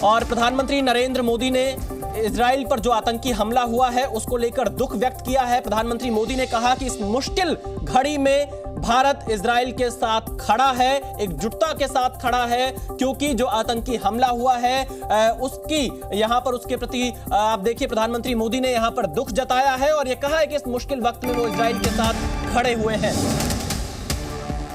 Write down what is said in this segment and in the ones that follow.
और प्रधानमंत्री नरेंद्र मोदी ने इजराइल पर जो आतंकी हमला हुआ है उसको लेकर दुख व्यक्त किया है। प्रधानमंत्री मोदी ने कहा कि इस मुश्किल घड़ी में भारत इजराइल के साथ खड़ा है, एकजुटता के साथ खड़ा है, क्योंकि जो आतंकी हमला हुआ है उसकी यहां पर उसके प्रति आप देखिए प्रधानमंत्री मोदी ने यहां पर दुख जताया है और यह कहा है कि इस मुश्किल वक्त में वो इजराइल के साथ खड़े हुए हैं।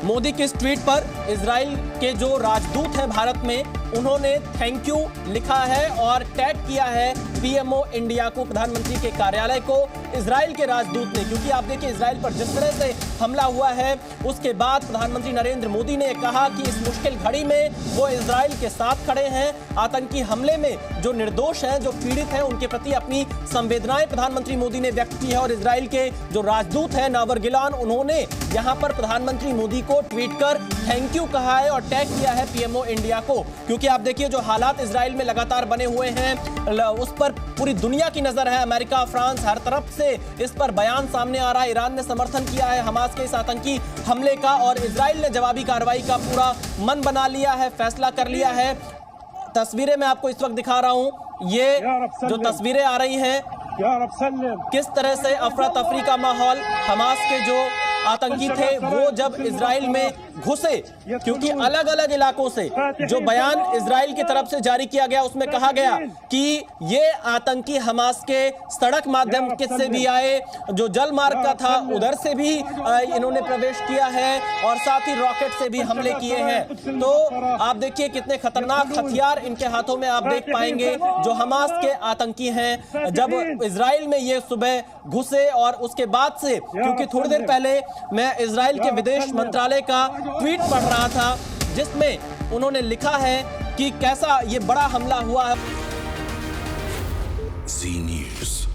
मोदी के इस ट्वीट पर इजराइल के जो राजदूत हैं भारत में, उन्होंने थैंक यू लिखा है और टैग किया है पीएमओ इंडिया को, प्रधानमंत्री के कार्यालय को, इजराइल के राजदूत ने। क्योंकि आप देखिए इजराइल पर जिस तरह से हमला हुआ है उसके बाद प्रधानमंत्री नरेंद्र मोदी ने कहा कि इस मुश्किल घड़ी में वो इजराइल के साथ खड़े हैं। आतंकी हमले में जो निर्दोष हैं, जो पीड़ित हैं, उनके प्रति अपनी संवेदनाएं प्रधानमंत्री मोदी ने व्यक्त की है। और इजराइल के जो राजदूत हैं नावर गिलान, उन्होंने यहां पर प्रधानमंत्री मोदी को ट्वीट कर थैंक यू कहा है और टैग किया है पीएमओ इंडिया को। क्योंकि आप देखिए जो हालात इजराइल में लगातार बने हुए हैं उस पर पूरी दुनिया की नजर है। अमेरिका, फ्रांस, हर तरफ से इस पर बयान सामने आ रहा है। ईरान ने समर्थन किया है हमास के इस आतंकी हमले का और इजराइल ने जवाबी कार्रवाई का पूरा मन बना लिया है, फैसला कर लिया है। तस्वीरें मैं आपको इस वक्त दिखा रहा हूं, ये जो तस्वीरें आ रही हैं, किस तरह से अफरा तफरी का माहौल, हमास के जो आतंकी थे वो जब इजराइल में घुसे, क्योंकि अलग अलग इलाकों से जो बयान इजराइल की तरफ से जारी किया गया उसमें कहा गया कि ये आतंकी हमास के सड़क माध्यम से भी आए, जो जल मार्ग का था उधर से भी इन्होंने प्रवेश किया है और साथ ही रॉकेट से भी हमले किए हैं। तो आप देखिए कितने खतरनाक हथियार इनके हाथों में आप देख पाएंगे जो हमास के आतंकी हैं। जब इजराइल में ये सुबह घुसे और उसके बाद से, क्योंकि थोड़ी देर पहले मैं इजराइल के विदेश मंत्रालय का ट्वीट पढ़ रहा था जिसमें उन्होंने लिखा है कि कैसा ये बड़ा हमला हुआ है। जी न्यूज़।